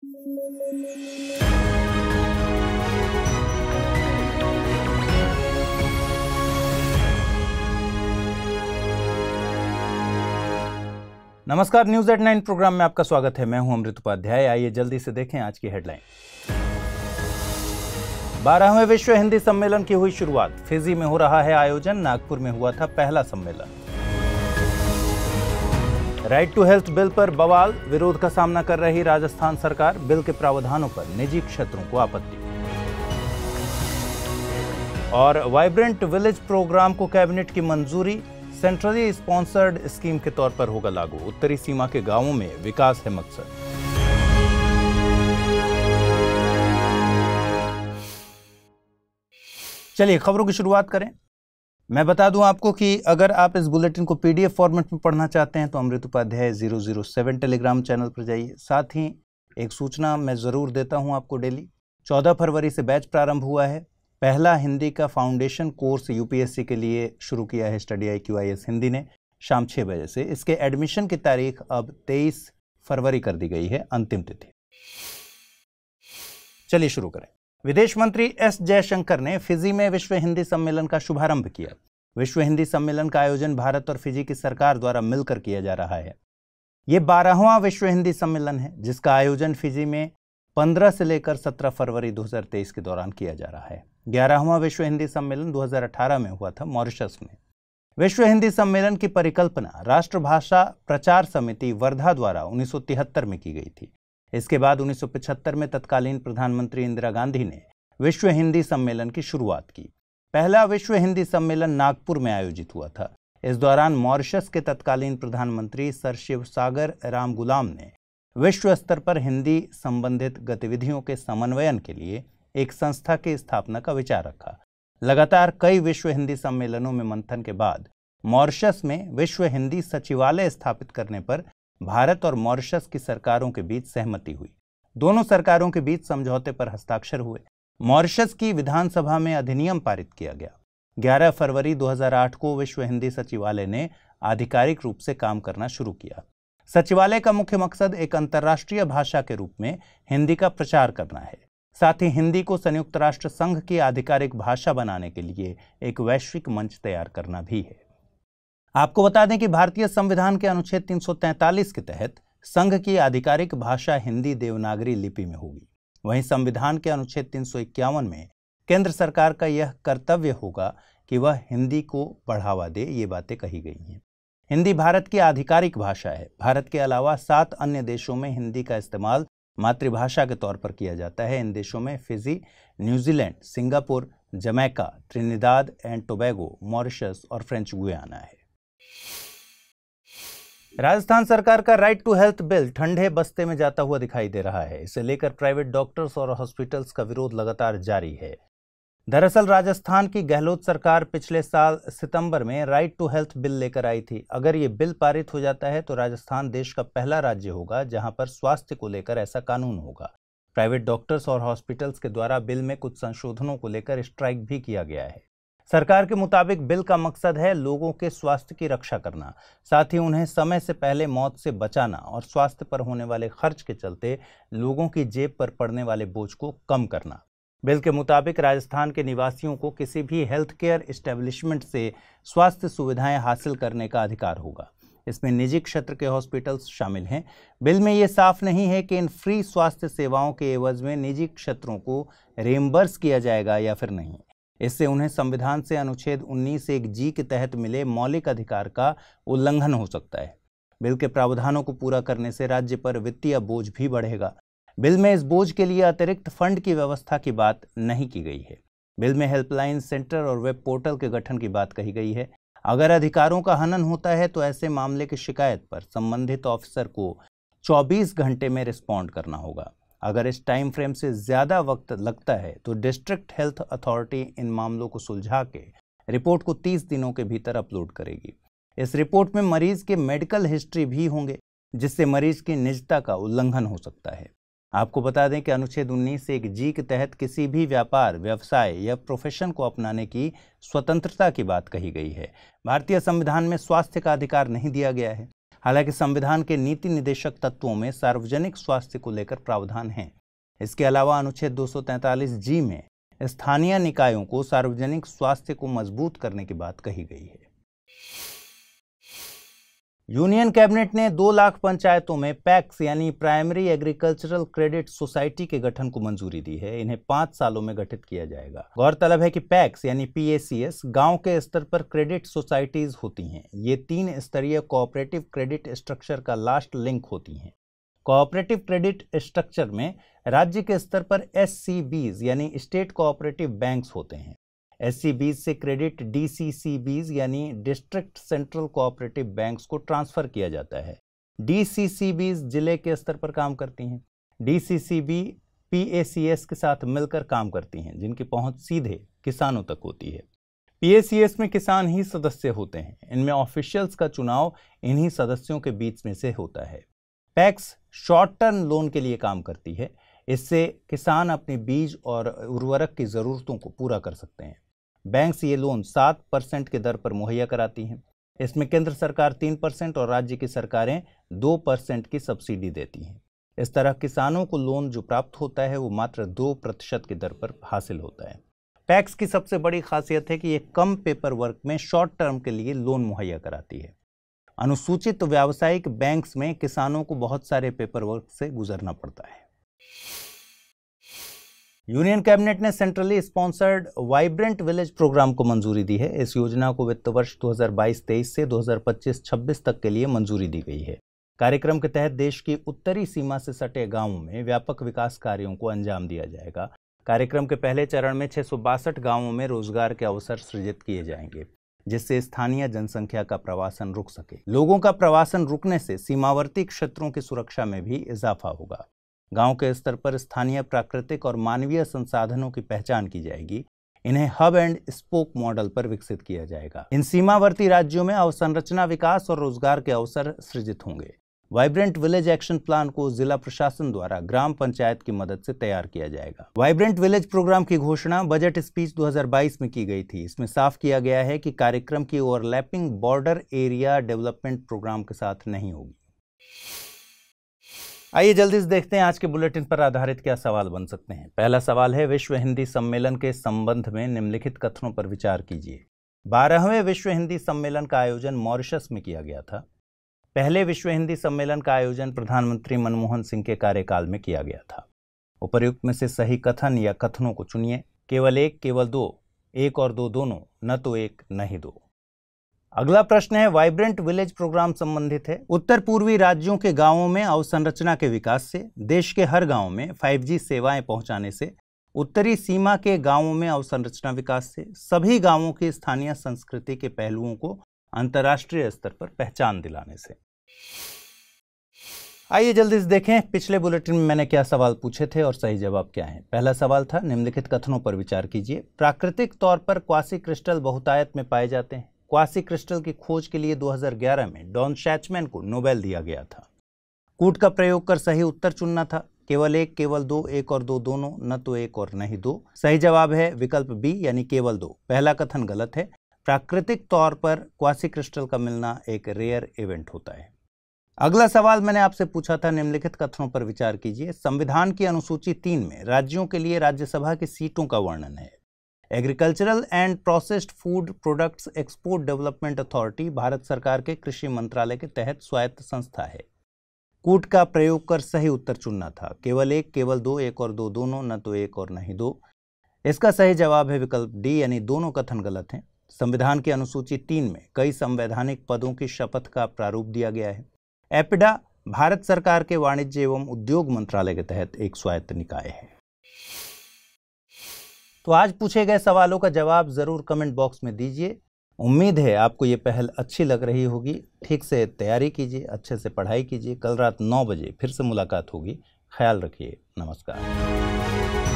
नमस्कार, news at 9 programme में आपका स्वागत है। मैं हूं अमृत उपाध्याय। आइए जल्दी से देखें आज की हेडलाइन। 12वें विश्व हिंदी सम्मेलन की हुई शुरुआत। फिजी में हो रहा है आयोजन। नागपुर में हुआ था पहला सम्मेलन। राइट टू हेल्थ बिल पर बवाल। विरोध का सामना कर रही राजस्थान सरकार। बिल के प्रावधानों पर निजी क्षेत्रों को आपत्ति। और वाइब्रेंट विलेज प्रोग्राम को कैबिनेट की मंजूरी। सेंट्रली स्पॉन्सर्ड स्कीम के तौर पर होगा लागू। उत्तरी सीमा के गांवों में विकास है मकसद। चलिए खबरों की शुरुआत करें। मैं बता दूं आपको कि अगर आप इस बुलेटिन को पीडीएफ फॉर्मेट में पढ़ना चाहते हैं तो अमृत उपाध्याय 007 टेलीग्राम चैनल पर जाइए। साथ ही एक सूचना मैं जरूर देता हूं आपको डेली। 14 फरवरी से बैच प्रारंभ हुआ है। पहला हिंदी का फाउंडेशन कोर्स यूपीएससी के लिए शुरू किया है स्टडी IQIS हिंदी ने, शाम 6 बजे से। इसके एडमिशन की तारीख अब 23 फरवरी कर दी गई है, अंतिम तिथि। चलिए शुरू करें। विदेश मंत्री S जयशंकर ने फिजी में विश्व हिंदी सम्मेलन का शुभारंभ किया। विश्व हिंदी सम्मेलन का आयोजन भारत और फिजी की सरकार द्वारा मिलकर किया जा रहा है। ये 12वां विश्व हिंदी सम्मेलन है जिसका आयोजन फिजी में 15 से लेकर 17 फरवरी 2023 के दौरान किया जा रहा है। 11वां विश्व हिंदी सम्मेलन 2018 में हुआ था मॉरिशस में। विश्व हिंदी सम्मेलन की परिकल्पना राष्ट्रभाषा प्रचार समिति वर्धा द्वारा 1973 में की गई थी। इसके बाद 1975 में तत्कालीन प्रधानमंत्री इंदिरा गांधी ने विश्व हिंदी सम्मेलन की शुरुआत की। पहला विश्व हिंदी सम्मेलन नागपुर में आयोजित हुआ था। इस दौरान मॉरिशस के तत्कालीन प्रधानमंत्री सर शिवसागर रामगुलाम ने विश्व स्तर पर हिंदी संबंधित गतिविधियों के समन्वयन के लिए एक संस्था की स्थापना का विचार रखा। लगातार कई विश्व हिंदी सम्मेलनों में मंथन के बाद मॉरिशस में विश्व हिंदी सचिवालय स्थापित करने पर भारत और मॉरिशस की सरकारों के बीच सहमति हुई। दोनों सरकारों के बीच समझौते पर हस्ताक्षर हुए। मॉरिशस की विधानसभा में अधिनियम पारित किया गया। 11 फरवरी 2008 को विश्व हिंदी सचिवालय ने आधिकारिक रूप से काम करना शुरू किया। सचिवालय का मुख्य मकसद एक अंतर्राष्ट्रीय भाषा के रूप में हिंदी का प्रचार करना है। साथ ही हिंदी को संयुक्त राष्ट्र संघ की आधिकारिक भाषा बनाने के लिए एक वैश्विक मंच तैयार करना भी है। आपको बता दें कि भारतीय संविधान के अनुच्छेद 343 के तहत संघ की आधिकारिक भाषा हिंदी देवनागरी लिपि में होगी। वहीं संविधान के अनुच्छेद 351 में केंद्र सरकार का यह कर्तव्य होगा कि वह हिंदी को बढ़ावा दे। ये बातें कही गई हैं। हिंदी भारत की आधिकारिक भाषा है। भारत के अलावा 7 अन्य देशों में हिंदी का इस्तेमाल मातृभाषा के तौर पर किया जाता है। इन देशों में Fiji, New Zealand, Singapore, Jamaica, Trinidad and Tobago, Mauritius और फ्रेंच गुयाना है। राजस्थान सरकार का राइट टू हेल्थ बिल ठंडे बस्ते में जाता हुआ दिखाई दे रहा है। इसे लेकर प्राइवेट डॉक्टर्स और हॉस्पिटल्स का विरोध लगातार जारी है। दरअसल राजस्थान की गहलोत सरकार पिछले साल सितंबर में राइट टू हेल्थ बिल लेकर आई थी। अगर ये बिल पारित हो जाता है तो राजस्थान देश का पहला राज्य होगा जहां पर स्वास्थ्य को लेकर ऐसा कानून होगा। प्राइवेट डॉक्टर्स और हॉस्पिटल्स के द्वारा बिल में कुछ संशोधनों को लेकर स्ट्राइक भी किया गया है। सरकार के मुताबिक बिल का मकसद है लोगों के स्वास्थ्य की रक्षा करना, साथ ही उन्हें समय से पहले मौत से बचाना और स्वास्थ्य पर होने वाले खर्च के चलते लोगों की जेब पर पड़ने वाले बोझ को कम करना। बिल के मुताबिक राजस्थान के निवासियों को किसी भी हेल्थ केयर एस्टेब्लिशमेंट से स्वास्थ्य सुविधाएं हासिल करने का अधिकार होगा। इसमें निजी क्षेत्र के हॉस्पिटल्स शामिल हैं। बिल में ये साफ नहीं है कि इन फ्री स्वास्थ्य सेवाओं के एवज में निजी क्षेत्रों को रिएम्बर्स किया जाएगा या फिर नहीं। इससे उन्हें संविधान से अनुच्छेद 19(1)(g) के तहत मिले मौलिक अधिकार का उल्लंघन हो सकता है। बिल के प्रावधानों को पूरा करने से राज्य पर वित्तीय बोझ भी बढ़ेगा। बिल में इस बोझ के लिए अतिरिक्त फंड की व्यवस्था की बात नहीं की गई है। बिल में हेल्पलाइन सेंटर और वेब पोर्टल के गठन की बात कही गई है। अगर अधिकारों का हनन होता है तो ऐसे मामले की शिकायत पर संबंधित ऑफिसर को 24 घंटे में रिस्पॉन्ड करना होगा। अगर इस टाइम फ्रेम से ज़्यादा वक्त लगता है तो डिस्ट्रिक्ट हेल्थ अथॉरिटी इन मामलों को सुलझा के रिपोर्ट को 30 दिनों के भीतर अपलोड करेगी। इस रिपोर्ट में मरीज के मेडिकल हिस्ट्री भी होंगे, जिससे मरीज की निजता का उल्लंघन हो सकता है। आपको बता दें कि अनुच्छेद 19(1)(g) के तहत किसी भी व्यापार, व्यवसाय या प्रोफेशन को अपनाने की स्वतंत्रता की बात कही गई है। भारतीय संविधान में स्वास्थ्य का अधिकार नहीं दिया गया है। हालांकि संविधान के नीति निदेशक तत्वों में सार्वजनिक स्वास्थ्य को लेकर प्रावधान है। इसके अलावा अनुच्छेद 243G में स्थानीय निकायों को सार्वजनिक स्वास्थ्य को मजबूत करने की बात कही गई है। यूनियन कैबिनेट ने 2 लाख पंचायतों में पैक्स यानी प्राइमरी एग्रीकल्चरल क्रेडिट सोसाइटी के गठन को मंजूरी दी है। इन्हें 5 सालों में गठित किया जाएगा। गौरतलब है कि पैक्स यानी PACS गांव के स्तर पर क्रेडिट सोसाइटीज होती हैं। ये 3 स्तरीय कोऑपरेटिव क्रेडिट स्ट्रक्चर का लास्ट लिंक होती हैं। कोऑपरेटिव क्रेडिट स्ट्रक्चर में राज्य के स्तर पर SCBs यानी स्टेट कोऑपरेटिव बैंक्स होते हैं। SCBs से क्रेडिट DCCBs यानी डिस्ट्रिक्ट सेंट्रल कोऑपरेटिव बैंक्स को ट्रांसफर किया जाता है। DCCBs जिले के स्तर पर काम करती हैं। DCCB PACS के साथ मिलकर काम करती हैं, जिनकी पहुंच सीधे किसानों तक होती है। PACS में किसान ही सदस्य होते हैं। इनमें ऑफिशियल्स का चुनाव इन्हीं सदस्यों के बीच में से होता है। पैक्स शॉर्ट टर्म लोन के लिए काम करती है। इससे किसान अपने बीज और उर्वरक की ज़रूरतों को पूरा कर सकते हैं। बैंक्स ये लोन 7% की दर पर मुहैया कराती हैं। इसमें केंद्र सरकार 3% और राज्य की सरकारें 2% की सब्सिडी देती हैं। इस तरह किसानों को लोन जो प्राप्त होता है वो मात्र 2% की दर पर हासिल होता है। पैक्स की सबसे बड़ी खासियत है कि ये कम पेपर वर्क में शॉर्ट टर्म के लिए लोन मुहैया कराती है। अनुसूचित व्यावसायिक बैंक्स में किसानों को बहुत सारे पेपर वर्क से गुजरना पड़ता है। यूनियन कैबिनेट ने centrally sponsored vibrant village programme को मंजूरी दी है। इस योजना को वित्त वर्ष 2022-23 से 2025-26 तक के लिए मंजूरी दी गई है। कार्यक्रम के तहत देश की उत्तरी सीमा से सटे गांवों में व्यापक विकास कार्यों को अंजाम दिया जाएगा। कार्यक्रम के पहले चरण में 662 गांवों में रोजगार के अवसर सृजित किए जाएंगे, जिससे स्थानीय जनसंख्या का प्रवासन रुक सके। लोगों का प्रवासन रुकने से सीमावर्ती क्षेत्रों की सुरक्षा में भी इजाफा होगा। गांव के स्तर पर स्थानीय प्राकृतिक और मानवीय संसाधनों की पहचान की जाएगी। इन्हें हब एंड स्पोक मॉडल पर विकसित किया जाएगा। इन सीमावर्ती राज्यों में अवसंरचना विकास और रोजगार के अवसर सृजित होंगे। वाइब्रेंट विलेज एक्शन प्लान को जिला प्रशासन द्वारा ग्राम पंचायत की मदद से तैयार किया जाएगा। वाइब्रेंट विलेज प्रोग्राम की घोषणा बजट स्पीच 2022 में की गई थी। इसमें साफ किया गया है कि कार्यक्रम की overlapping border area development programme के साथ नहीं होगी। आइए जल्दी से देखते हैं आज के बुलेटिन पर आधारित क्या सवाल बन सकते हैं। पहला सवाल है, विश्व हिंदी सम्मेलन के संबंध में निम्नलिखित कथनों पर विचार कीजिए। 12वें विश्व हिंदी सम्मेलन का आयोजन मॉरिशस में किया गया था। पहले विश्व हिंदी सम्मेलन का आयोजन प्रधानमंत्री मनमोहन सिंह के कार्यकाल में किया गया था। उपर्युक्त में से सही कथन या कथनों को चुनिए। केवल एक, केवल दो, एक और दो दोनों, न तो एक न ही दो। अगला प्रश्न है, वाइब्रेंट विलेज प्रोग्राम संबंधित है उत्तर पूर्वी राज्यों के गांवों में अवसंरचना के विकास से, देश के हर गांव में 5G सेवाएं पहुंचाने से, उत्तरी सीमा के गांवों में अवसंरचना विकास से, सभी गांवों की स्थानीय संस्कृति के पहलुओं को अंतर्राष्ट्रीय स्तर पर पहचान दिलाने से। आइए जल्दी से देखें पिछले बुलेटिन में मैंने क्या सवाल पूछे थे और सही जवाब क्या है। पहला सवाल था, निम्नलिखित कथनों पर विचार कीजिए। प्राकृतिक तौर पर क्वासी क्रिस्टल बहुतायत में पाए जाते हैं। क्वासी क्रिस्टल की खोज के लिए 2011 में डॉन शैचमैन को नोबेल दिया गया था। कूट का प्रयोग कर सही उत्तर चुनना था। केवल एक, केवल दो, एक और दो दोनों, न तो एक और न ही दो। सही जवाब है विकल्प बी यानी केवल दो। पहला कथन गलत है। प्राकृतिक तौर पर क्वासी क्रिस्टल का मिलना एक रेयर इवेंट होता है। अगला सवाल मैंने आपसे पूछा था, निम्नलिखित कथनों पर विचार कीजिए। संविधान की अनुसूची 3 में राज्यों के लिए राज्यसभा की सीटों का वर्णन है। Agricultural and processed food products export development authority Bharat सरकार के कृषि मंत्रालय के तहत स्वायत्त संस्था है। कूट का प्रयोग कर सही उत्तर चुनना था। केवल एक, केवल दो, एक और दो दोनों, न तो एक और न ही दो। इसका सही जवाब है विकल्प डी यानी दोनों कथन गलत हैं। संविधान की अनुसूची 3 में कई संवैधानिक पदों की शपथ का प्रारूप दिया गया है। एपिडा भारत सरकार के वाणिज्य एवं उद्योग मंत्रालय के तहत एक स्वायत्त निकाय है। तो आज पूछे गए सवालों का जवाब जरूर कमेंट बॉक्स में दीजिए। उम्मीद है आपको ये पहल अच्छी लग रही होगी। ठीक से तैयारी कीजिए, अच्छे से पढ़ाई कीजिए। कल रात 9 बजे फिर से मुलाकात होगी। ख्याल रखिए। नमस्कार।